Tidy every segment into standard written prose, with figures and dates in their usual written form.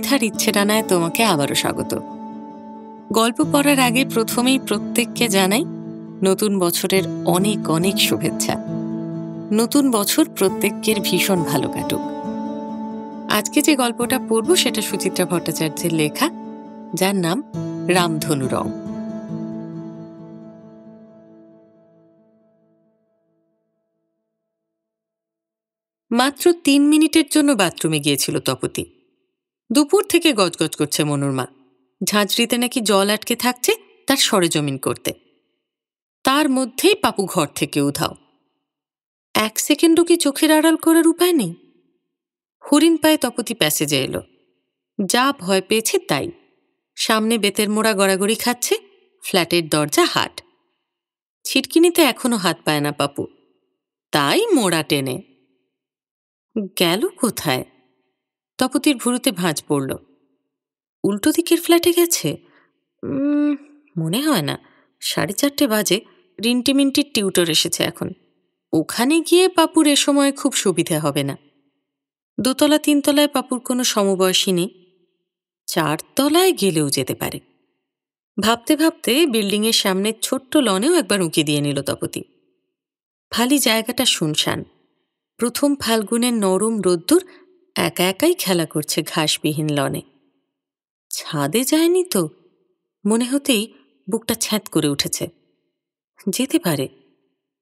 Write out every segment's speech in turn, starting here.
পৃথার ইচ্ছে ডানায় তোমাকে আবারও স্বাগত। গল্প পড়ার আগে প্রথমেই প্রত্যেককে জানাই নতুন বছরের অনেক অনেক শুভেচ্ছা। নতুন বছর প্রত্যেকের ভীষণ ভালো কাটুক। আজকে যে গল্পটা পড়ব সেটা সুচিত্রা ভট্টাচার্যের লেখা, যার নাম রামধনু রং। মাত্র 3 মিনিটের জন্য বাথরুমে গিয়েছিল তপতি। দুপুর থেকে গজগজ করছে মনোরমা, ঝাঁঝরিতে নাকি জল আটকে থাকছে তার সরেজমিন করতে। তার মধ্যেই পাপু ঘর থেকে উধাও। 1 সেকেন্ডও কি চোখের আড়াল করার উপায় নেই? হরিণ পায়ে তপতি প্যাসেজে এলো। যা ভয় পেয়েছে তাই। সামনে বেতের মোড়া গড়াগড়ি খাচ্ছে, ফ্ল্যাটের দরজা হাট। ছিটকিনিতে এখনো হাত পায় না পাপু, তাই মোড়া টেনে গেল কোথায়? তপতির ভুরুতে ভাঁজ পড়ল। উল্টো দিকের ফ্ল্যাটে গেছে? মনে হয় না। 4:30 বাজে। রিন্টিমিন্টির টিউটর এসেছে এখন। ওখানে গিয়ে পাপুর এ সময় খুব সুবিধে হবে না। 2 তলা 3 তলায় পাপুর কোনো সমবয়সী নেই। 4 তলায় গেলেও যেতে পারে। ভাবতে ভাবতে বিল্ডিংয়ের সামনে ছোট্ট লনেও একবার উঁকি দিয়ে নিল তপতি। খালি জায়গাটা শুনশান। প্রথম ফাল্গুনের নরম রোদ্দুর একা একাই খেলা করছে ঘাসবিহীন লনে। ছাদে যায়নি তো? মনে হতেই বুকটা ছ্যাঁত করে উঠেছে। যেতে পারে।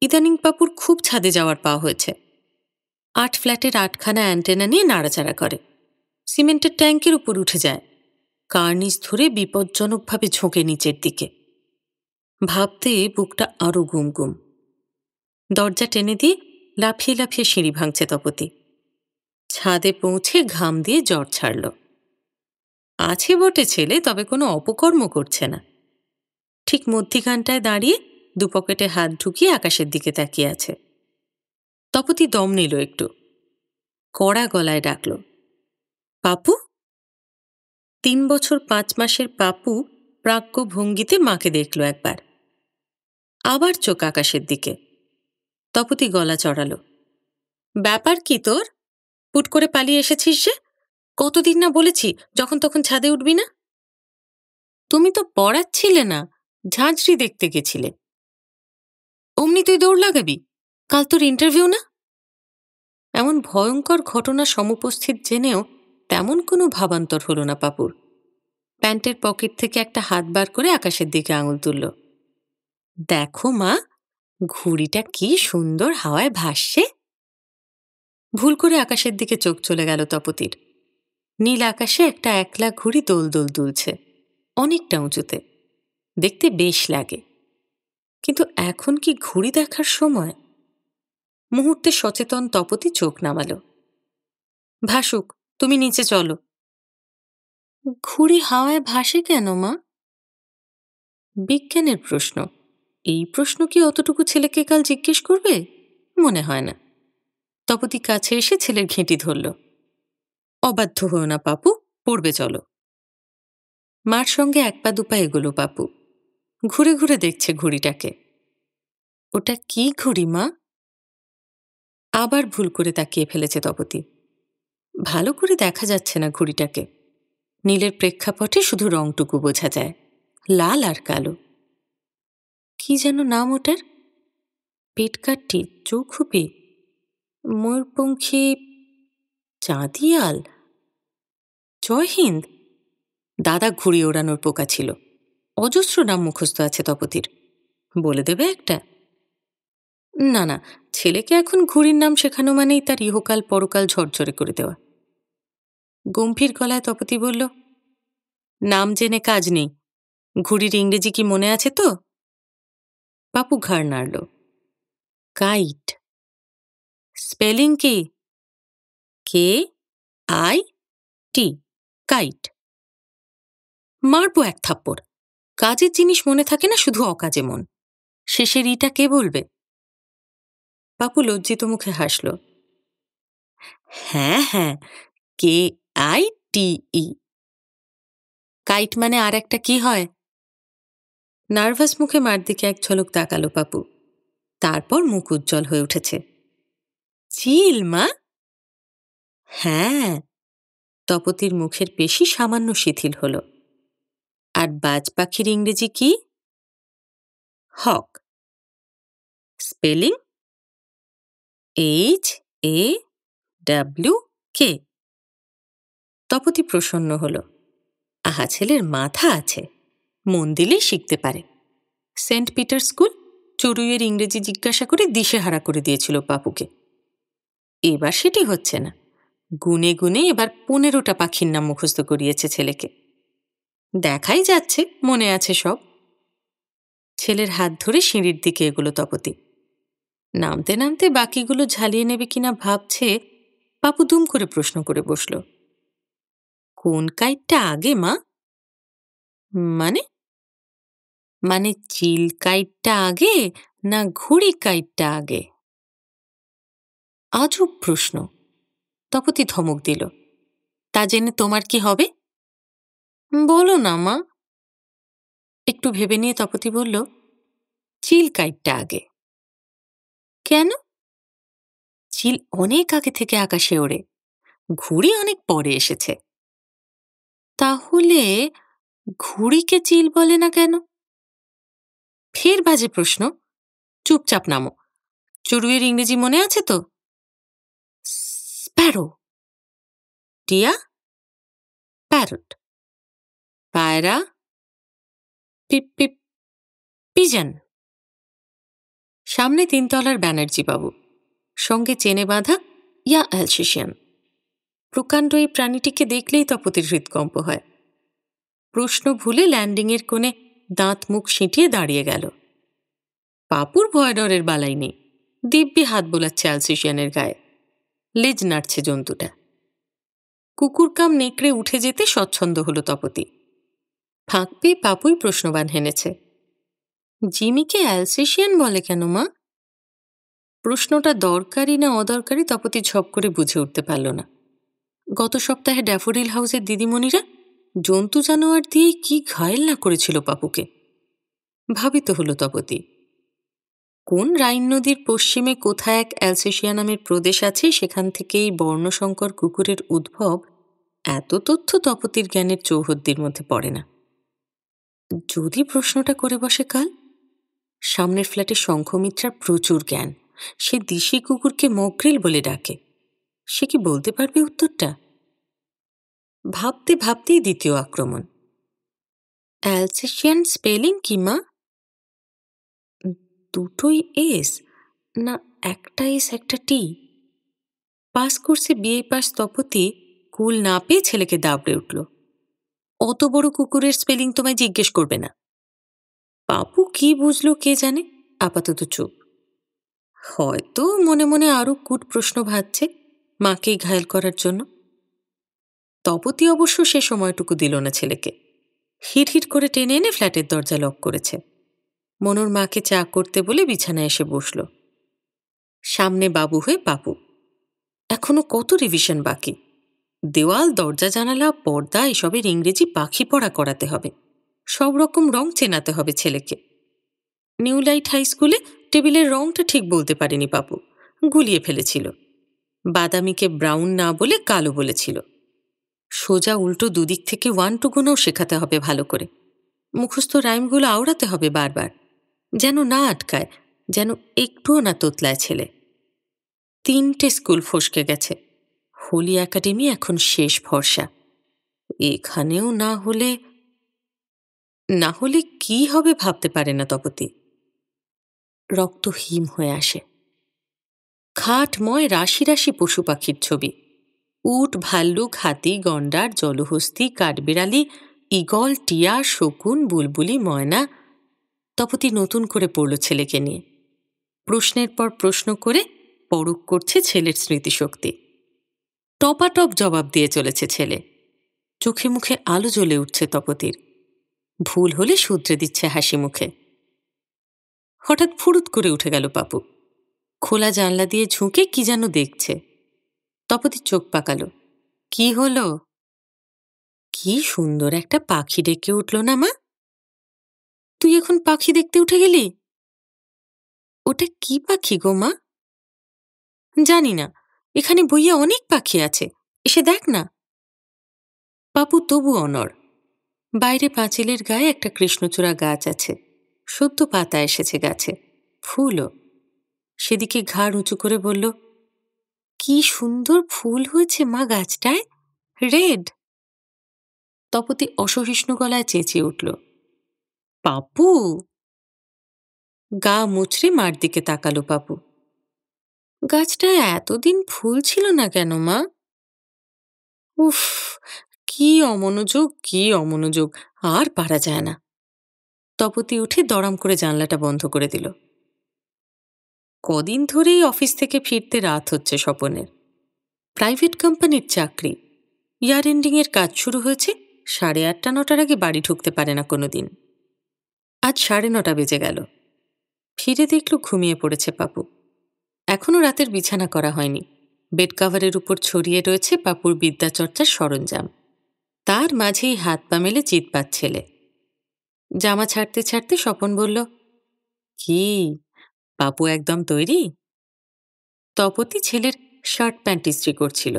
ইদানিং পাপুর খুব ছাদে যাওয়ার পা হয়েছে। 8 ফ্ল্যাটের 8খানা অ্যান্টেনা নিয়ে নাড়াচাড়া করে। সিমেন্টের ট্যাঙ্কের উপর উঠে যায়। কার্নিস ধরে বিপজ্জনকভাবে ঝোঁকে নিচের দিকে। ভাবতে বুকটা আরো গুম গুম। দরজা টেনে দিয়ে লাফিয়ে লাফিয়ে সিঁড়ি ভাঙছে তপতি। ছাদে পৌঁছে ঘাম দিয়ে জ্বর ছাড়ল। আছে বটে ছেলে, তবে কোনো অপকর্ম করছে না। ঠিক মধ্যিখানটায় দাঁড়িয়ে 2 পকেটে হাত ঢুকিয়ে আকাশের দিকে তাকিয়ে আছে। তপতি দম নিল একটু। কড়া গলায় ডাকল, পাপু। 3 বছর 5 মাসের পাপু প্রাজ্ঞ ভঙ্গিতে মাকে দেখল একবার। আবার চোখ আকাশের দিকে। তপতি গলা চড়াল, ব্যাপার কি তোর? হুট করে পালিয়ে এসেছিস যে? কতদিন না বলেছি যখন তখন ছাদে উঠবি না? তুমি তো পড়াচ্ছিলে না, ঝাঁঝরি দেখতে গেছিলে। অমনি তুই দৌড় লাগাবি? কাল তোর ইন্টারভিউ না? এমন ভয়ঙ্কর ঘটনা সমুপস্থিত জেনেও তেমন কোনো ভাবান্তর হল না পাপুর। প্যান্টের পকেট থেকে একটা হাত বার করে আকাশের দিকে আঙুল তুলল। দেখো মা, ঘুড়িটা কি সুন্দর হাওয়ায় ভাসছে। ভুল করে আকাশের দিকে চোখ চলে গেল তপতির। নীল আকাশে একটা একলা ঘুড়ি দোল দোল দুলছে, অনেকটা উঁচুতে। দেখতে বেশ লাগে। কিন্তু এখন কি ঘুড়ি দেখার সময়? মুহূর্তে সচেতন তপতি চোখ নামাল। ভাসুক, তুমি নিচে চলো। ঘুড়ি হাওয়ায় ভাসে কেন মা? বিজ্ঞানের প্রশ্ন। এই প্রশ্ন কি অতটুকু ছেলেকে কাল জিজ্ঞেস করবে? মনে হয় না। তপতি কাছে এসে ছেলের ঘেঁটি ধরল। অবাধ্য হও না পাপু, পড়বে চলো। মার সঙ্গে 1 পা 2 পা এগোলো পাপু। ঘুরে ঘুরে দেখছে ঘুড়িটাকে। ওটা কি ঘুড়ি মা? আবার ভুল করে তাকিয়ে ফেলেছে তপতি। ভালো করে দেখা যাচ্ছে না ঘুড়িটাকে। নীলের প্রেক্ষাপটে শুধু রংটুকু বোঝা যায়, লাল আর কালো। কি যেন নাম ওটার? পেটকাঠি, চৌখুপি, ময়ূরপঙ্খী, চাঁদিয়াল, জয় হিন্দ। দাদা ঘুড়ি ওড়ানোর পোকা ছিল। অজস্র নাম মুখস্থ আছে তপতির। বলে দেবে একটা? না না, ছেলেকে এখন ঘুড়ির নাম শেখানো মানেই তার ইহকাল পরকাল ঝরঝরে করে দেওয়া। গম্ভীর গলায় তপতি বলল, নাম জেনে কাজ নেই। ঘুড়ির ইংরেজি কি মনে আছে তো? পাপু ঘাড় নাড়ল। কাইট। স্পেলিং কি? KIT, kite. মারবো 1 থাপ্পড়। কাজের জিনিস মনে থাকে না, শুধু অকাজে মন। শেষের ইটা কে বলবে? পাপু লজ্জিত মুখে হাসল। হ্যাঁ হ্যাঁ, KITE। কাইট মানে আর একটা কি হয়? নার্ভাস মুখে মার দিকে 1 ঝলক তাকালো পাপু। তারপর মুখ উজ্জ্বল হয়ে উঠেছে। চিল মা? হ্যাঁ। তপতির মুখের পেশি সামান্য শিথিল হল। আর বাজ পাখির ইংরেজি কি? হক। Spelling HAWK। তপতি প্রসন্ন হল। আহা, ছেলের মাথা আছে, মন দিলেই শিখতে পারে। সেন্ট পিটার স্কুল চড়ুইয়ের ইংরেজি জিজ্ঞাসা করে দিশেহারা করে দিয়েছিল পাপুকে। এবার সেটি হচ্ছে না। গুনে গুনে এবার 15টা পাখির নাম মুখস্থ করিয়েছে ছেলেকে। দেখাই যাচ্ছে মনে আছে সব। ছেলের হাত ধরে সিঁড়ির দিকে এগুলো তপতি। নামতে নামতে বাকিগুলো ঝালিয়ে নেবে কিনা ভাবছে, পাপু দুম করে প্রশ্ন করে বসল, কোন কাইটটা আগে মা? মানে মানে চিল কাইটটা আগে না ঘুড়ি কাইটটা আগে? আজব প্রশ্ন। তপতি ধমক দিল, তা জেনে তোমার কি হবে? বলো না মা। একটু ভেবে নিয়ে তপতি বলল, চিল কাইটটা আগে। কেন? চিল অনেক আগে থেকে আকাশে ওড়ে, ঘুড়ি অনেক পরে এসেছে। তাহলে ঘুড়িকে চিল বলে না কেন? ফের বাজে প্রশ্ন। চুপচাপ নামো। চড়ুইয়ের ইংরেজি মনে আছে তো? স্প্যারো। টিয়া? প্যারট। পায়রা? পিপ পিপ পিজন। সামনে 3 তলার ব্যানার্জি বাবু, সঙ্গে চেনে বাঁধা ইয়া অ্যালসেশিয়ান। প্রকাণ্ড এই প্রাণীটিকে দেখলেই তপতির হৃদকম্প হয়। প্রশ্ন ভুলে ল্যান্ডিংয়ের কোণে দাঁত মুখ সিঁটিয়ে দাঁড়িয়ে গেল। পাপুর ভয় ডরের বালাই নেই, দিব্যি হাত বোলাচ্ছে অ্যালসেশিয়ানের গায়ে। লেজ নাড়ছে জন্তুটা। কুকুর কাম নেকড়ে উঠে যেতে স্বচ্ছন্দ হলো তপতি। ফাঁক পেয়ে পাপুই প্রশ্নবান হেনেছে, জিমিকে অ্যালসেশিয়ান বলে কেন মা? প্রশ্নটা দরকারি না অদরকারি তপতি ঝপ করে বুঝে উঠতে পারল না। গত সপ্তাহে ড্যাফোডিল হাউসের দিদিমণিরা জন্তু জানোয়ার দিয়ে কি ঘায়েল না করেছিল পাপুকে। ভাবিত হলো তপতি। কোন রাইন নদীর পশ্চিমে কোথায় এক অ্যালসেশিয়া নামের প্রদেশ আছে, সেখান থেকেই বর্ণশঙ্কর কুকুরের উদ্ভব, এত তথ্য তপতির জ্ঞানের চৌহদ্দির মধ্যে পড়ে না। যদি প্রশ্নটা করে বসে কাল, সামনের ফ্ল্যাটে শঙ্খমিত্রার প্রচুর জ্ঞান, সে দিশি কুকুরকে মগ্রিল বলে ডাকে। সে কি বলতে পারবে উত্তরটা? ভাবতে ভাবতেই দ্বিতীয় আক্রমণ। অ্যালসেশিয়ান স্পেলিং কি মা? দুটোই এস না একটা এস একটা টি? পাস কোর্সে বিএ পাস তপতি কুল না পেয়ে ছেলেকে দাবড়ে উঠল, অত বড় কুকুরের স্পেলিং তোমায় জিজ্ঞেস করবে না। পাপু কি বুঝলো কে জানে, আপাতত চুপ। হয়তো মনে মনে আরো কূট প্রশ্ন ভাবছে মাকেই ঘায়েল করার জন্য। তপতি অবশ্য সে সময়টুকু দিল না ছেলেকে। হিট হিট করে টেনে এনে ফ্ল্যাটের দরজা লক করেছে। মনুর মাকে চা করতে বলে বিছানায় এসে বসল। সামনে বাবু হয়ে পাপু। এখনো কত রিভিশন বাকি। দেওয়াল, দরজা, জানালা, পর্দা এসবের ইংরেজি পাখি পড়া করাতে হবে। সব রকম রং চেনাতে হবে ছেলেকে। নিউ লাইট হাই স্কুলে টেবিলের রংটা ঠিক বলতে পারেনি পাপু, গুলিয়ে ফেলেছিল। বাদামিকে ব্রাউন না বলে কালো বলেছিল। সোজা উল্টো দুদিক থেকে 1 to গোনাও শেখাতে হবে ভালো করে। মুখস্থ রাইমগুলো আওড়াতে হবে বারবার, যেন না আটকায়, যেন একটুও না তোতলায় ছেলে। 3টে স্কুল ফসকে গেছে। হোলি একাডেমি এখন শেষ ভরসা। এখানেও না হলে কি হবে ভাবতে পারে না তপতি। রক্ত হিম হয়ে আসে। খাটময় রাশি রাশি পশু পাখির ছবি, উট, ভাল্লুক, হাতি, গন্ডার, জলহস্তি, কাঠবিড়ালি, ঈগল, টিয়া, শকুন, বুলবুলি, ময়না। তপতি নতুন করে পড়ল ছেলেকে নিয়ে। প্রশ্নের পর প্রশ্ন করে পরখ করছে ছেলের স্মৃতিশক্তি। টপাটপ জবাব দিয়ে চলেছে ছেলে। চোখে মুখে আলো জ্বলে উঠছে তপতির। ভুল হলে শুধরে দিচ্ছে হাসি মুখে। হঠাৎ ফুরুত করে উঠে গেল পাপু। খোলা জানলা দিয়ে ঝুঁকে কি যেন দেখছে। তপতি চোখ পাকালো। কি হলো? কি সুন্দর একটা পাখি ডেকে উঠল না মা? তুই এখন পাখি দেখতে উঠে গেলি? ওটা কি পাখি গো মা? জানি না, এখানে বইয়ে অনেক পাখি আছে, এসে দেখ না। পাপু তবু অনড়। বাইরে পাঁচিলের গায়ে একটা কৃষ্ণচূড়া গাছ আছে, সদ্য পাতা এসেছে গাছে, ফুলও। সেদিকে ঘাড় উঁচু করে বলল, কি সুন্দর ফুল হয়েছে মা গাছটায়, রেড। তপতি অসহিষ্ণু গলায় চেঁচিয়ে উঠল, পাপু। গা মুচড়ে মার দিকে তাকালো পাপু। গাছটায় এতদিন ফুল ছিল না কেন মা? উফ, কি অমনোযোগ, কি অমনোযোগ, আর পারা যায় না। তপতি উঠে দড়াম করে জানলাটা বন্ধ করে দিল। কদিন ধরেই অফিস থেকে ফিরতে রাত হচ্ছে স্বপনের। প্রাইভেট কোম্পানির চাকরি, ইয়ার এন্ডিং এর কাজ শুরু হয়েছে, 8:30 9টার আগে বাড়ি ঢুকতে পারে না কোনোদিন। আজ 9:30 বেজে গেল। ফিরে দেখল ঘুমিয়ে পড়েছে পাপু। এখনো রাতের বিছানা করা হয়নি। বেড কাভারের উপর ছড়িয়ে রয়েছে পাপুর বিদ্যাচর্চার সরঞ্জাম। তার মাঝেই হাত পা মেলে চিৎপাত ছেলে। জামা ছাড়তে ছাড়তে স্বপন বলল, কি পাপু একদম তৈরি? তপতি ছেলের শার্ট প্যান্ট ইস্ত্রি করছিল।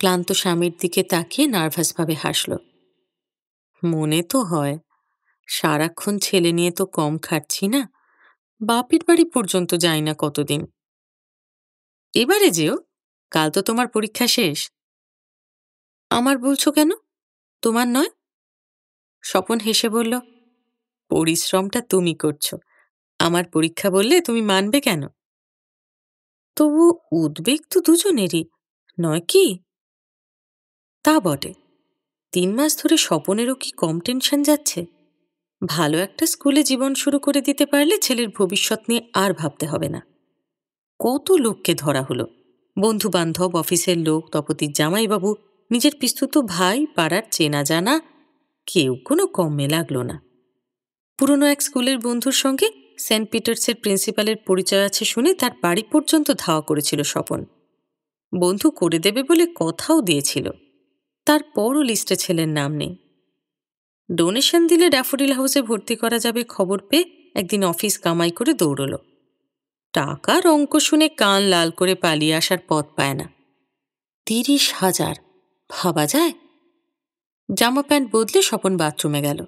ক্লান্ত স্বামীর দিকে তাকিয়ে নার্ভাসভাবে হাসল। মনে তো হয়, সারাক্ষণ ছেলে নিয়ে তো কম খাটছি না, বাপের বাড়ি পর্যন্ত যাই না কতদিন। এবারে যেও, কাল তো তোমার পরীক্ষা শেষ। আমার বলছো কেন, তোমার নয়? স্বপন হেসে বলল, পরিশ্রমটা তুমি করছো, আমার পরীক্ষা বললে তুমি মানবে কেন? তবু উদ্বেগ তো দুজনেরই, নয় কি? তা বটে। 3 মাস ধরে স্বপনেরও কি কম টেনশন যাচ্ছে? ভালো একটা স্কুলে জীবন শুরু করে দিতে পারলে ছেলের ভবিষ্যৎ নিয়ে আর ভাবতে হবে না। কত লোককে ধরা হলো, বন্ধু বান্ধব, অফিসের লোক, তপতির জামাইবাবু, নিজের পিস্তুত ভাই, পাড়ার চেনা জানা, কেউ কোনো কমে লাগলো না। পুরনো এক স্কুলের বন্ধুর সঙ্গে সেন্ট পিটার্সের প্রিন্সিপালের পরিচয় আছে শুনে তার বাড়ি পর্যন্ত ধাওয়া করেছিল স্বপন। বন্ধু করে দেবে বলে কথাও দিয়েছিল। তারপরও লিস্টে ছেলের নাম নেই। ডোনেশন দিলে ড্যাফোডিল হাউসে ভর্তি করা যাবে খবর পেয়ে একদিন অফিস কামাই করে দৌড়ল। টাকার অঙ্ক শুনে কান লাল করে পালিয়ে আসার পথ পায় না। 30,000, ভাবা যায়? জামা প্যান্ট বদলে স্বপন বাথরুমে গেল।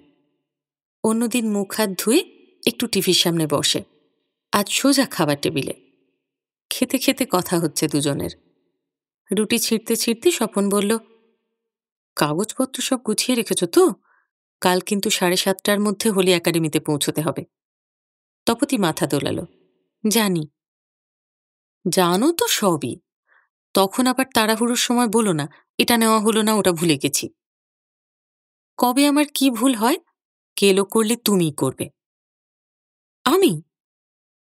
অন্যদিন মুখ হাত ধুয়ে একটু টিভির সামনে বসে, আজ সোজা খাবার টেবিলে। খেতে খেতে কথা হচ্ছে দুজনের। রুটি ছিঁড়তে ছিঁড়তে স্বপন বলল, কাগজপত্র সব গুছিয়ে রেখেছ তো? কাল কিন্তু 7:30টার মধ্যে হোলি একাডেমিতে পৌঁছতে হবে। তপতি মাথা দোলালো, জানি। জানো তো সবই, তখন আবার তাড়াহুড়োর সময় বলো না এটা নেওয়া হলো না, ওটা ভুলে গেছি। কবে আমার কি ভুল হয়? কেলো করলে তুমিই করবে। আমি?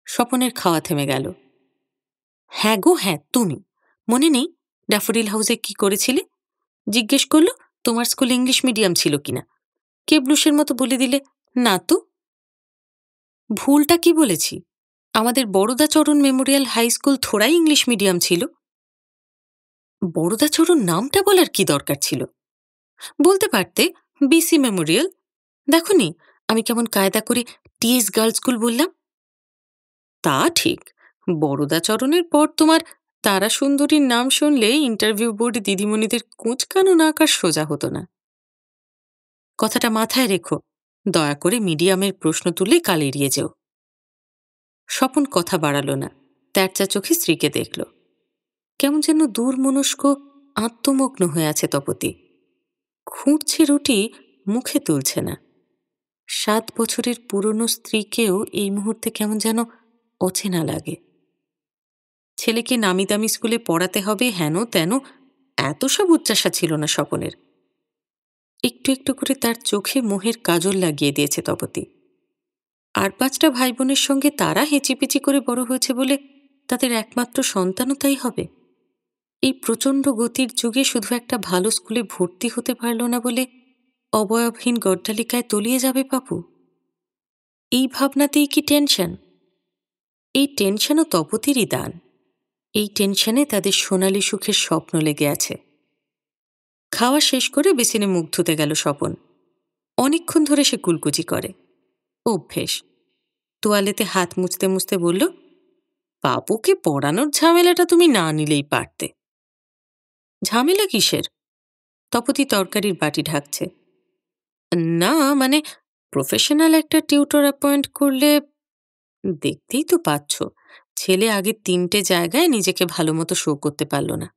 স্বপনের খাওয়া থেমে গেল। হ্যাঁ গো হ্যাঁ, তুমি। মনে নেই ড্যাফোডিল হাউসে কি করেছিলে? জিজ্ঞেস করলো তোমার স্কুল ইংলিশ মিডিয়াম ছিল কিনা। কেবলুসের মতো বলে দিলে, না তো। ভুলটা কি বলেছি? আমাদের বরদাচরণ মেমোরিয়াল হাই স্কুল থোড়াই ইংলিশ মিডিয়াম ছিল। বরদাচরণ নামটা বলার কি দরকার ছিল? বলতে পারতে বিসি মেমোরিয়াল। দেখনি আমি কেমন কায়দা করে টিএস গার্লস স্কুল বললাম? তা ঠিক, বরদাচরণের পর তোমার তারা সুন্দরীর নাম শুনলে ইন্টারভিউ বোর্ড দিদিমণিদের কুঁচকানো নাক আর সোজা হতো না। কথাটা মাথায় রেখো, দয়া করে মিডিয়ামের প্রশ্ন তুলে কাল এড়িয়ে যেও। স্বপন কথা বাড়াল না, তেরচা চোখে স্ত্রীকে দেখল। কেমন যেন দূরমনস্ক, আত্মমগ্ন হয়ে আছে তপতি। খুঁড়ছে রুটি, মুখে তুলছে না। 7 বছরের পুরনো স্ত্রীকেও এই মুহূর্তে কেমন যেন অচেনা লাগে। ছেলেকে নামি দামি স্কুলে পড়াতে হবে হেন তেন, এত সব উচ্চাসা ছিল না স্বপনের। একটু একটু করে তার চোখে মোহের কাজল লাগিয়ে দিয়েছে তপতি। আর 5টা ভাই বোনের সঙ্গে তারা হেঁচিপিচি করে বড় হয়েছে বলে তাদের একমাত্র সন্তানও তাই হবে। এই প্রচণ্ড গতির যুগে শুধু একটা ভালো স্কুলে ভর্তি হতে পারল না বলে অবয়বহীন গড্ডালিকায় তলিয়ে যাবে পাপু। এই ভাবনাতেই কি টেনশন? এই টেনশনও তপতিরই দান। এই টেনশনে তাদের সোনালি সুখের স্বপ্ন লেগে আছে। খাওয়া শেষ করে বেসিনে মুখ ধুতে গেল স্বপন। অনেকক্ষণ ধরে সে কুলকুচি করে, অভ্যেস। তোয়ালেতে হাত মুছতে মুছতে বলল, পাপুকে পড়ানোর ঝামেলাটা তুমি না নিলেই পারতে। ঝামেলা কিসের? তপতি তরকারির বাটি ঢাকছে। না, মানে প্রফেশনাল একটা টিউটর অ্যাপয়েন্ট করলে। দেখতেই তো পাচ্ছ, ছেলে আগে 3টে জায়গায় নিজেকে ভালো মতো শো করতে পারল না।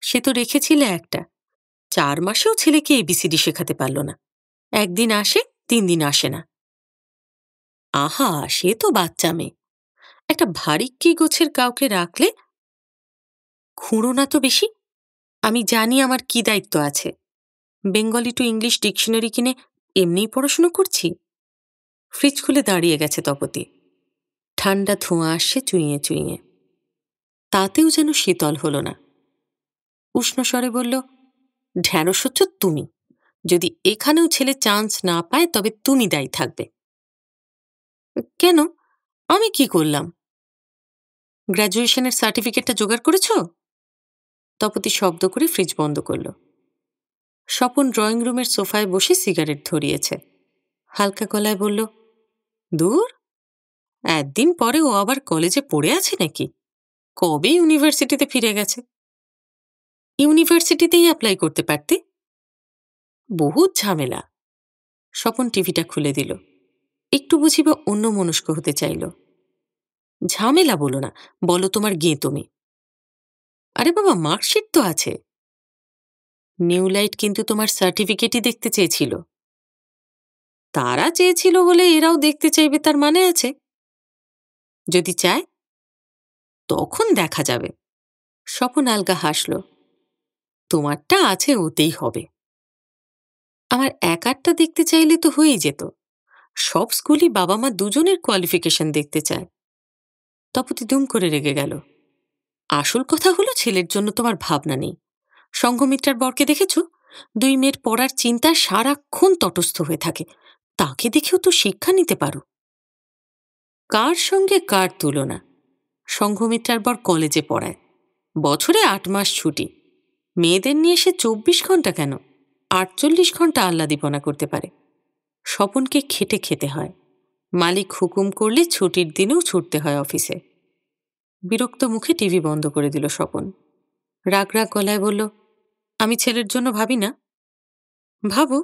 সে তো রেখেছিলে একটা, 4 মাসেও ছেলেকে এবিসিডি শেখাতে পারল না। একদিন আসে, 3 দিন আসে না। আহা, সে তো বাচ্চা মেয়ে, একটা ভারিক্কি গোছের কাউকে রাখলে। খুঁড়ো না তো বেশি, আমি জানি আমার কি দায়িত্ব আছে। বেঙ্গলি টু ইংলিশ ডিকশনারি কিনে এমনিই পড়াশুনো করছি। ফ্রিজ খুলে দাঁড়িয়ে গেছে তপতি, ঠান্ডা ধোঁয়া আসছে চুইয়ে চুইয়ে। তাতেও যেন শীতল হল না। উষ্ণ স্বরে বলল, ঢ্যাঁড়স হচ্ছ তুমি। যদি এখানেও ছেলে চান্স না পায় তবে তুমি দায়ী থাকবে। কেন? আমি কি করলাম? গ্র্যাজুয়েশনের সার্টিফিকেটটা জোগাড় করেছ? তপতি শব্দ করে ফ্রিজ বন্ধ করল। স্বপন ড্রয়িং রুমের সোফায় বসে সিগারেট ধরিয়েছে। হালকা গলায় বলল, দূর, একদিন পরে ও আবার কলেজে পড়ে আছে নাকি? কবে ইউনিভার্সিটিতে ফিরে গেছে। ইউনিভার্সিটিতেই অ্যাপ্লাই করতে পারতে। বহুত ঝামেলা। স্বপন টিভিটা খুলে দিল। একটু বুঝি বা অন্য মনস্ক হতে চাইল। ঝামেলা বলো না, বলো তোমার গেঁতমি। আরে বাবা, মার্কশিট তো আছে। নিউ লাইট কিন্তু তোমার সার্টিফিকেটই দেখতে চেয়েছিল। তারা চেয়েছিল বলে এরাও দেখতে চাইবে তার মানে আছে? যদি চায় তখন দেখা যাবে। স্বপন আলগা হাসল। তোমারটা আছে, ওতেই হবে। আমার একারটা দেখতে চাইলে তো হয়েই যেত। সব স্কুলই বাবা মা দুজনের কোয়ালিফিকেশন দেখতে চায়। তপতি দুম করে রেগে গেল। আসল কথা হলো, ছেলের জন্য তোমার ভাবনা নেই। সঙ্ঘমিত্রার বরকে দেখেছ? 2 মেয়ের পড়ার চিন্তায় সারাক্ষণ তটস্থ হয়ে থাকে। তাকে দেখেও তো শিক্ষা নিতে পারো। কার সঙ্গে কার তুলনা? সঙ্ঘমিত্রার বর কলেজে পড়ায়, বছরে 8 মাস ছুটি। মেয়েদের নিয়ে সে 24 ঘন্টা কেন, 48 ঘন্টা আহ্লাদীপনা করতে পারে। স্বপনকে খেটে খেতে হয়। মালিক হুকুম করলে ছুটির দিনেও ছুটতে হয় অফিসে। বিরক্ত মুখে টিভি বন্ধ করে দিল স্বপন। রাগ রাগ গলায় বলল, আমি ছেলের জন্য ভাবি না? ভাবো,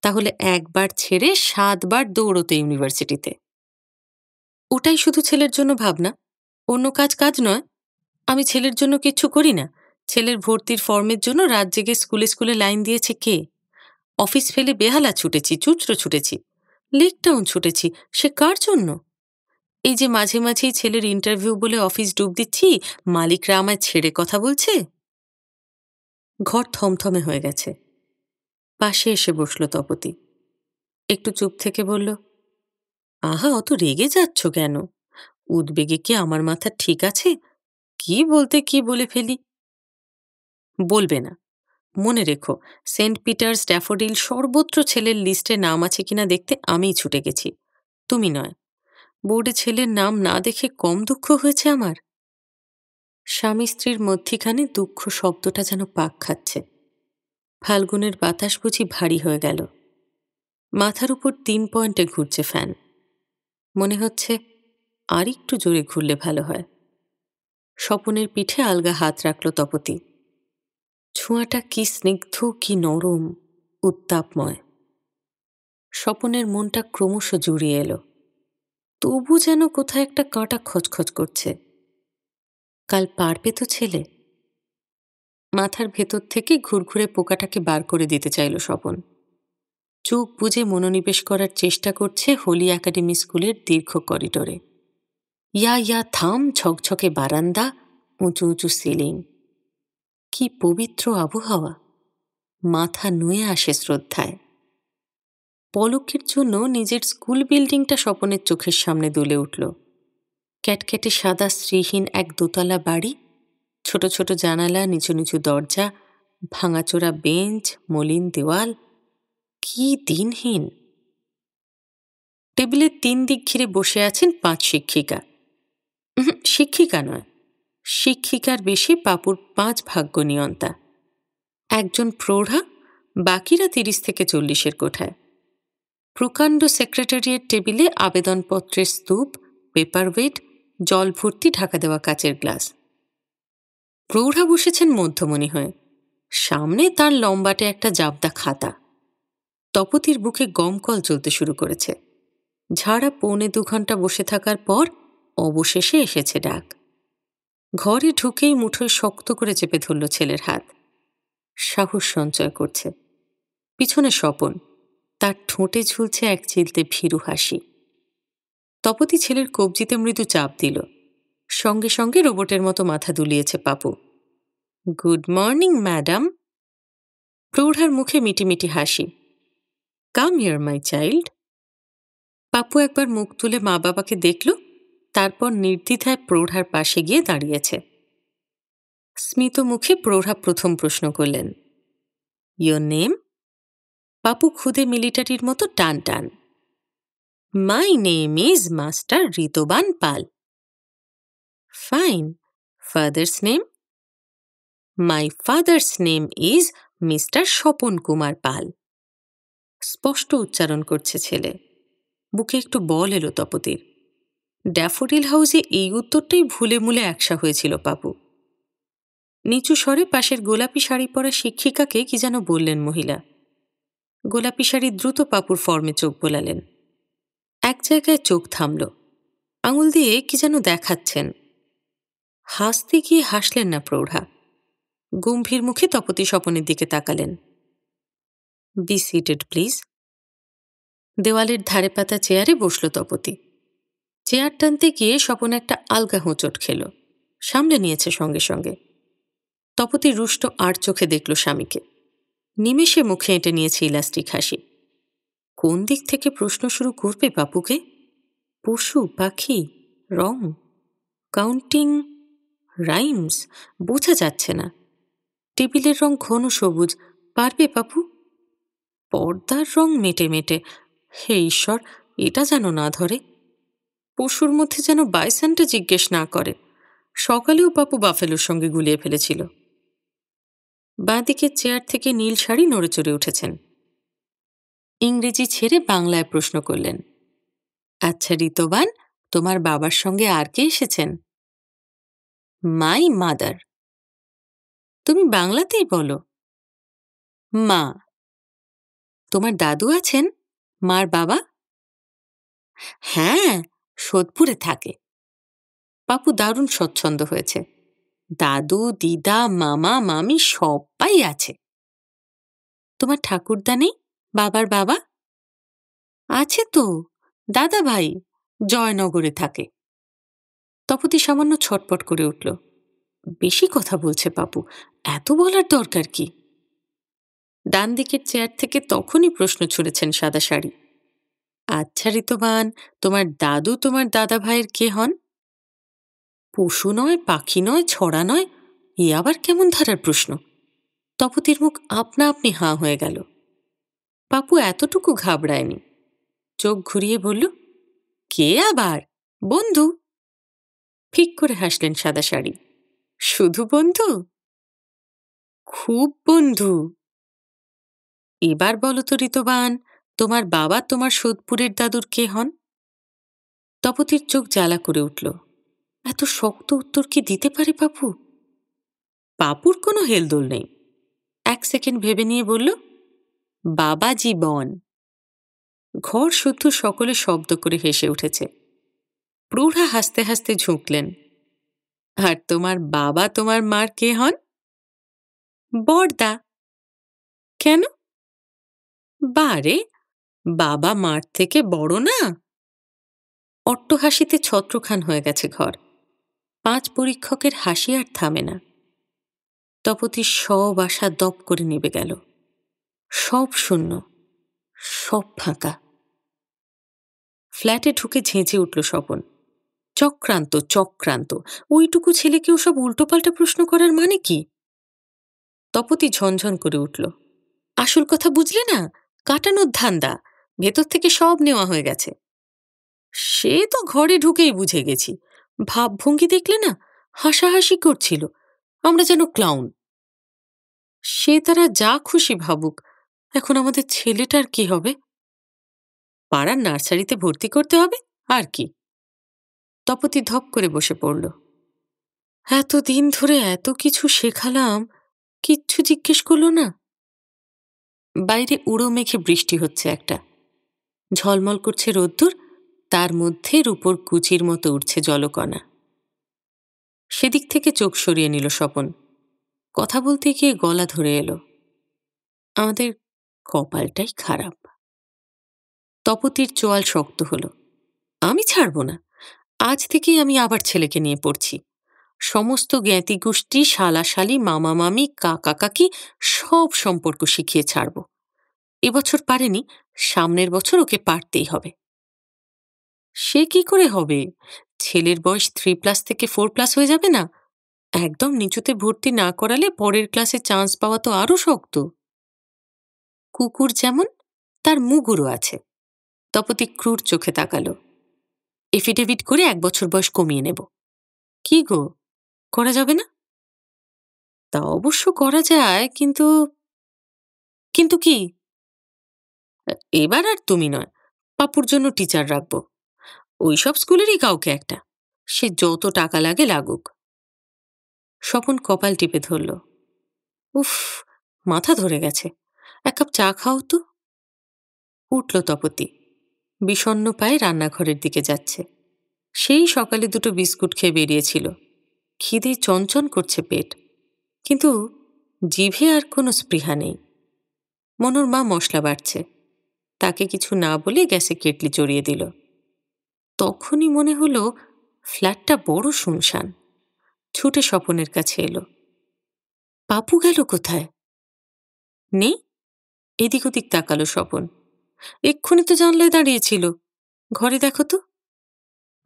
তাহলে একবার ছেড়ে 7 বার দৌড়তে ইউনিভার্সিটিতে। ওটাই শুধু ছেলের জন্য ভাবনা, অন্য কাজ কাজ নয়। আমি ছেলের জন্য কিচ্ছু করি না। ছেলের ভর্তির ফর্মের জন্য রাত জেগে স্কুলে স্কুলে লাইন দিয়েছে কে? অফিস ফেলে বেহালা ছুটেছি, চুচড়ো ছুটেছি, লেক টাউন ছুটেছি। সে কার জন্য? এই যে মাঝে মাঝেই ছেলের ইন্টারভিউ বলে অফিস ডুব দিচ্ছি, মালিকরা আমায় ছেড়ে কথা বলছে। ঘর থমথমে হয়ে গেছে। পাশে এসে বসল তপতি। একটু চুপ থেকে বলল, আহা, অত রেগে যাচ্ছ কেন? উদ্বেগে কি আমার মাথা ঠিক আছে? কি বলতে কি বলে ফেলি। বলবে না। মনে রেখো, সেন্ট পিটার্স, ড্যাফোডিল সর্বত্র ছেলের লিস্টে নাম আছে কিনা দেখতে আমিই ছুটে গেছি, তুমি নয়। বোর্ডে ছেলের নাম না দেখে কম দুঃখ হয়েছে আমার? স্বামী স্ত্রীর মধ্যিখানে দুঃখ শব্দটা যেন পাক খাচ্ছে। ফাল্গুনের বাতাস বুঝি ভারী হয়ে গেল। মাথার উপর 3 পয়েন্টে ঘুরছে ফ্যান। মনে হচ্ছে আর একটু জোরে ঘুরলে ভালো হয়। স্বপনের পিঠে আলগা হাত রাখল তপতি। ছোঁয়াটা কি স্নিগ্ধ, কি নরম, উত্তাপময়। স্বপনের মনটা ক্রমশ জুড়িয়ে এলো। তবু যেন কোথায় একটা কাঁটা খচখচ করছে। কাল পারবে তো ছেলে? মাথার ভেতর থেকে ঘুরঘুরে পোকাটাকে বার করে দিতে চাইল স্বপন। চোখ বুজে মনোনিবেশ করার চেষ্টা করছে হোলি একাডেমি স্কুলের দীর্ঘ করিডোরে। ইয়া ইয়া থাম, ঝকঝকে বারান্দা, উঁচু উঁচু সিলিং। কি পবিত্র আবহাওয়া! মাথা নুয়ে আসে শ্রদ্ধায়। পলকের জন্য নিজের স্কুল বিল্ডিংটা স্বপনের চোখের সামনে দুলে উঠল। ক্যাটক্যাটে সাদা শ্রীহীন এক দোতলা বাড়ি, ছোট ছোট জানালা, নিচু নিচু দরজা, ভাঙাচোরা বেঞ্চ, মলিন দেওয়াল। কি দিনহীন! টেবিলের 3 দিক ঘিরে বসে আছেন 5 শিক্ষিকা। শিক্ষিকা নয়, শিক্ষিকার বেশি পাপুর 5 ভাগ্যনিয়ন্তা। একজন প্রৌঢ়া, বাকিরা 30 থেকে 40-এর কোঠায়। প্রকাণ্ড সেক্রেটারিয়েট টেবিলে আবেদনপত্রের স্তূপ, পেপারওয়েট, জল ভর্তি ঢাকা দেওয়া কাচের গ্লাস। প্রৌঢ়া বসেছেন মধ্যমণি হয়ে। সামনে তার লম্বাটে একটা জাবদা খাতা। তপতির বুকে গমকল চলতে শুরু করেছে। ঝাড়া 1.25 ঘন্টা বসে থাকার পর অবশেষে এসেছে ডাক। ঘরে ঢুকেই মুঠোয় শক্ত করে চেপে ধরল ছেলের হাত। সাহস সঞ্চয় করছে। পিছনে স্বপন, তার ঠোঁটে ঝুলছে এক চিলতে ভীরু হাসি। তপতি ছেলের কবজিতে মৃদু চাপ দিল। সঙ্গে সঙ্গে রোবটের মতো মাথা দুলিয়েছে পাপু। Good morning madam. প্রৌঢ়ার মুখে মিটিমিটি হাসি। Come here my child. Papu একবার মুখ তুলে মা বাবাকে দেখল, তারপর নির্দ্বিধায় প্রৌঢ়ার পাশে গিয়ে দাঁড়িয়েছে। স্মিত মুখে প্রৌঢ়া প্রথম প্রশ্ন করলেন, ইয়োর নেম? পাপু খুদে মিলিটারির মতো টান টান। My name is master Ritaban Pal. Fine. Father's name? My father's name is mister Swapan Kumar Pal. স্পষ্ট উচ্চারণ করছে ছেলে। বুকে একটু বল এলো তপতির। ড্যাফোডিল হাউসে এই উত্তরটাই ভুলে মুলে একসা হয়েছিল পাপু। নিচু স্বরে পাশের গোলাপি শাড়ি পরা শিক্ষিকাকে কি যেন বললেন মহিলা। গোলাপি শাড়ি দ্রুত পাপুর ফর্মে চোখ বোলালেন। এক জায়গায় চোখ থামল। আঙুল দিয়ে কি যেন দেখাচ্ছেন। হাসতে গিয়ে হাসলেন না প্রৌঢ়া। গম্ভীর মুখে তপতি স্বপনের দিকে তাকালেন। Be seated please. দেওয়ালের ধারে পাতা চেয়ারে বসল তপতি। চেয়ার টানতে গিয়ে স্বপন একটা আলগা হোঁচট খেল। সামলে নিয়েছে সঙ্গে সঙ্গে। তপতি রুষ্ট আর চোখে দেখল স্বামীকে। নিমেষে মুখে এঁটে নিয়েছে ইলাস্টিক হাসি। কোন দিক থেকে প্রশ্ন শুরু করবে পাপুকে? পশু, পাখি, রং, কাউন্টিং, রাইমস, বোঝা যাচ্ছে না। টেবিলের রং ঘন সবুজ, পারবে পাপু? পর্দার রং মেটে মেটে, হে ঈশ্বর, এটা যেন না ধরে। পশুর মধ্যে যেন বাইসনটা জিজ্ঞেস না করে। সকালেও পাপু বাফেলোর সঙ্গে গুলিয়ে ফেলেছিল। বাঁদিকের চেয়ার থেকে নীল শাড়ি নড়ে চড়ে উঠেছেন। ইংরেজি ছেড়ে বাংলায় প্রশ্ন করলেন, আচ্ছা ঋতবান, তোমার বাবার সঙ্গে আর কে এসেছেন? My mother. তুমি বাংলাতেই বলো। মা। তোমার দাদু আছেন? মার বাবা? হ্যাঁ, সোদপুরে থাকে। পাপু দারুণ স্বচ্ছন্দ হয়েছে। দাদু, দিদা, মামা, মামি সবাই আছে। তোমার ঠাকুরদা নেই? বাবার বাবা? আছে তো, দাদা ভাই, জয়নগরে থাকে। তপতি সামান্য ছটপট করে উঠল। বেশি কথা বলছে পাপু, এত বলার দরকার কি? ডান দিকের চেয়ার থেকে তখনই প্রশ্ন ছুড়েছেন সাদা শাড়ি। আচ্ছা ঋতবান, তোমার দাদু তোমার দাদা ভাইয়ের কে হন? পশু নয়, পাখি নয়, ছড়া নয়, এ আবার কেমন ধারার প্রশ্ন? তপতির মুখ আপনা আপনি হাঁ হয়ে গেল। পাপু এতটুকু ঘাবড়ায়নি। চোখ ঘুরিয়ে বলল, কে আবার? বন্ধু। ফিক করে হাসলেন সাদা শাড়ি। শুধু বন্ধু? খুব বন্ধু। এবার বলো তো ঋতবান, তোমার বাবা তোমার সোদপুরের দাদুর কে হন? তপতির চোখ জ্বালা করে উঠল। এত শক্ত উত্তর কি দিতে পারে পাপু? পাপুর কোনো হেলদোল নেই। 1 সেকেন্ড ভেবে নিয়ে বলল, বাবা জীবন। ঘর শুদ্ধ সকলে শব্দ করে হেসে উঠেছে। প্রৌঢ়া হাসতে হাসতে ঝুঁকলেন। আর তোমার বাবা তোমার মার কে হন? বড়দা। কেন? বারে, বাবা মার থেকে বড় না? অট্টহাসিতে ছত্রখান হয়ে গেছে ঘর। 5 পরীক্ষকের হাসি আর থামে না। তপতির সব আশা দপ করে নিভে গেল। সব শূন্য, সব ফাঁকা। ফ্ল্যাটে ঢুকে ঝেঁঝে উঠল স্বপন। চক্রান্ত, চক্রান্ত। ওইটুকু ছেলেকেও সব উল্টোপাল্টা প্রশ্ন করার মানে কি? তপতি ঝনঝন করে উঠল। আসল কথা বুঝলে না? কাটানোর ধান্দা। ভেতর থেকে সব নেওয়া হয়ে গেছে। সে তো ঘরে ঢুকেই বুঝে গেছি। ভাবভঙ্গি দেখলে না? হাসাহাসি করছিল, আমরা যেন ক্লাউন। সে তারা যা খুশি ভাবুক, এখন আমাদের ছেলেটার কি হবে? পাড়ার নার্সারিতে ভর্তি করতে হবে, আর কি। তপতি ধপ করে বসে পড়ল। এতদিন ধরে এত কিছু শেখালাম, কিচ্ছু জিজ্ঞেস করলো না। বাইরে উড়ো মেঘে বৃষ্টি হচ্ছে একটা, ঝলমল করছে রোদ্দুর, তার মধ্যে রূপোর কুচির মতো উঠছে জলকণা। সেদিক থেকে চোখ সরিয়ে নিল স্বপন। কথা বলতে গিয়ে গলা ধরে এলো, আমাদের কপালটাই খারাপ। তপতির চোয়াল শক্ত হলো। আমি ছাড়ব না, আজ থেকেই আমি আবার ছেলেকে নিয়ে পড়ছি। সমস্ত জ্ঞাতি গোষ্ঠী, শালাশালি, মামা মামি, কাকা কাকি সব সম্পর্ক শিখিয়ে ছাড়ব। এবছর পারেনি, সামনের বছর ওকে পারতেই হবে। সে কি করে হবে? ছেলের বয়স 3+ থেকে 4+ হয়ে যাবে না? একদম নিচুতে ভর্তি না করালে পরের ক্লাসে চান্স পাওয়া তো আরো শক্ত। কুকুর যেমন, তার মুগুরও আছে। তপতি ক্রুর চোখে তাকালো। এফিডেভিট করে 1 বছর বয়স কমিয়ে নেব। কি গো, করা যাবে না? তা অবশ্য করা যায়, কিন্তু কিন্তু কি? এবার আর তুমি নয়, পাপুর জন্য টিচার রাখবো। ওইসব স্কুলেরই কাউকে একটা, সে যত টাকা লাগে লাগুক। স্বপন কপাল টিপে ধরল। উফ, মাথা ধরে গেছে, 1 কাপ চা খাও তো। উঠল তপতি, বিষণ্ণ পায়ে রান্নাঘরের দিকে যাচ্ছে। সেই সকালে 2টো বিস্কুট খেয়ে বেরিয়েছিল। খিদে চঞ্চন করছে পেট, কিন্তু জিভে আর কোনো স্পৃহা নেই। মনুর মা মশলা বাটছে, তাকে কিছু না বলে গ্যাসে কেটলি চড়িয়ে দিল। তখনই মনে হলো ফ্ল্যাটটা বড় শুনশান। ছুটে স্বপনের কাছে এলো। পাপু গেল কোথায়? নেই। এদিক ওদিক তাকালো স্বপন। এক্ষুনি তো জানলায় দাঁড়িয়েছিল, ঘরে দেখো তো।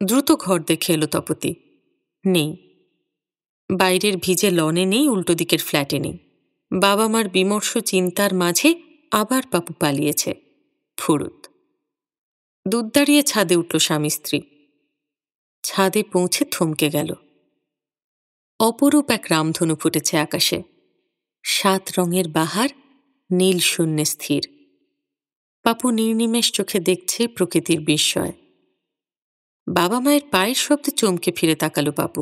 দ্রুত ঘর দেখে এলো তপতি। নেই। বাইরের ভিজে লনে নেই, উল্টো দিকের ফ্ল্যাটে নেই। বাবা মার বিমর্ষ চিন্তার মাঝে আবার পাপু পালিয়েছে। ফুরুত। দুধ দাঁড়িয়ে ছাদে উঠল স্বামী স্ত্রী। ছাদে পৌঁছে থমকে গেল। অপরূপ এক রামধনু ফুটেছে আকাশে। 7 রঙের বাহার নীল শূন্যে স্থির। পাপু নির্নিমেষ চোখে দেখছে প্রকৃতির বিস্ময়। বাবা মায়ের পায়ের শব্দে চমকে ফিরে তাকালো পাপু।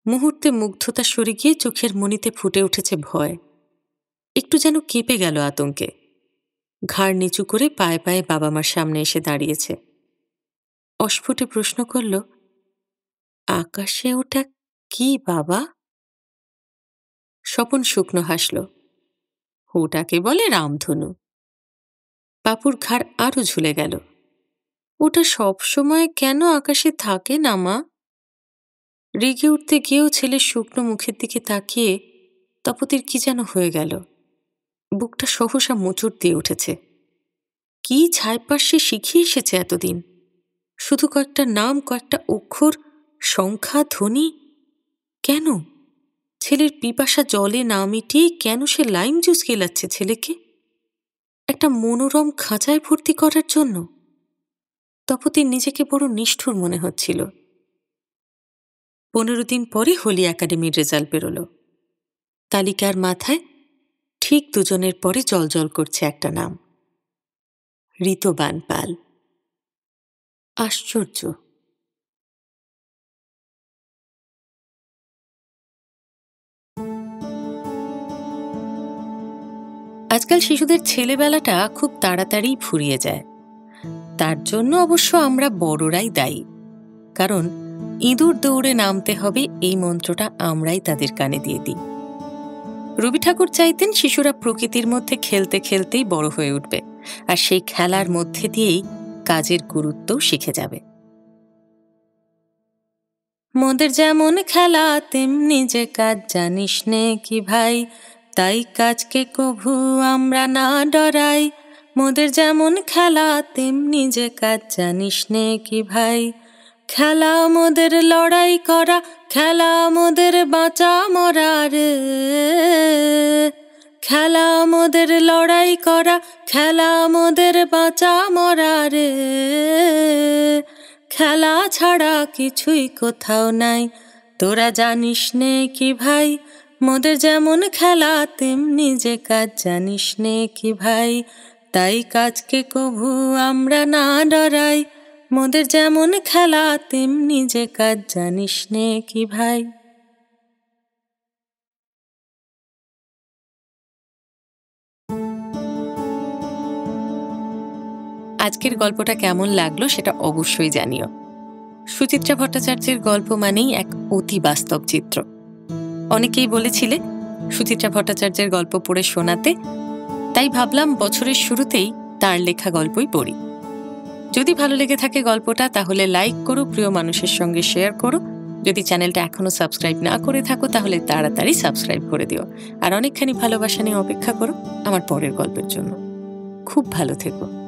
মুহূর্তে মুগ্ধতা সরে গিয়ে চোখের মণিতে ফুটে উঠেছে ভয়। একটু যেন কেঁপে গেল আতঙ্কে। ঘাড় নিচু করে পায়ে পায়ে বাবা মার সামনে এসে দাঁড়িয়েছে। অস্ফুটে প্রশ্ন করল, আকাশে ওটা কি বাবা? স্বপন শুকনো হাসল। ওটাকে বলে রামধনু। পাপুর ঘাড় আরো ঝুলে গেল। ওটা সব সময় কেন আকাশে থাকে না মা? রেগে উঠতে গিয়েও ছেলের শুকনো মুখের দিকে তাকিয়ে তপতির কি যেন হয়ে গেল। বুকটা সহসা মোচড় দিয়ে উঠেছে। কি ছাইপাশ সে শিখিয়ে এসেছে এতদিন? শুধু কয়েকটা নাম, কয়েকটা অক্ষর, সংখ্যা, ধ্বনি। কেন ছেলের পিপাসা জলে না মিটিয়ে কেন সে লাইম জুস গেলাচ্ছে ছেলেকে? একটা মনোরম খাঁচায় ভর্তি করার জন্য? তপতির নিজেকে বড় নিষ্ঠুর মনে হচ্ছিল। 15 দিন পরে হোলি একাডেমির রেজাল্ট বেরোলো। তালিকার মাথায় ঠিক 2জনের পরে জলজল করছে একটা নাম, ঋতবান পাল। আশ্চর্য। আজকাল শিশুদের ছেলেবেলাটা খুব তাড়াতাড়ি ফুরিয়ে যায়। তার জন্য অবশ্য আমরা বড়রাই দায়ী। কারণ ইঁদুর দৌড়ে নামতে হবে এই মন্ত্রটা আমরাই তাদের কানে দিয়ে দিই। রবি ঠাকুর চাইতেন শিশুরা প্রকৃতির মধ্যে খেলতে খেলতেই বড় হয়ে উঠবে, আর সেই খেলার মধ্যে দিয়েই কাজের গুরুত্বও শিখে যাবে। মোদের যেমন খেলা তেমনি যে কাজ, জানিস নে কি ভাই, তাই কাজকে কভু আমরা না ডরাই। মোদের যেমন খেলা তেমনি যে কাজ, জানিস নে কি ভাই, খেলা মোদের লড়াই করা, খেলা মোদের বাঁচা মরা রে, খেলা মোদের লড়াই করা, খেলা মোদের বাঁচা মরা রে, খেলা ছাড়া কিছুই কোথাও নাই, তোরা জানিস নে কি ভাই, মোদের যেমন খেলা তেমনি যে কাজ, জানিস নে কি ভাই, তাই কাজকে কভু আমরা না ডরাই। মোদের যেমন খেলা তেমনি যে কাজ, জানিস নে কি ভাই। আজকের গল্পটা কেমন লাগলো সেটা অবশ্যই জানিও। সুচিত্রা ভট্টাচার্যের গল্প মানেই এক অতি বাস্তব চিত্র। অনেকেই বলেছিলে সুচিত্রা ভট্টাচার্যের গল্প পড়ে শোনাতে, তাই ভাবলাম বছরের শুরুতেই তার লেখা গল্পই পড়ি। যদি ভালো লেগে থাকে গল্পটা তাহলে লাইক করো, প্রিয় মানুষের সঙ্গে শেয়ার করো। যদি চ্যানেলটা এখনো সাবস্ক্রাইব না করে থাকো তাহলে তাড়াতাড়ি সাবস্ক্রাইব করে দিও। আর অনেকখানি ভালোবাসা নিয়ে অপেক্ষা করো আমার পরের গল্পের জন্য। খুব ভালো থেকো।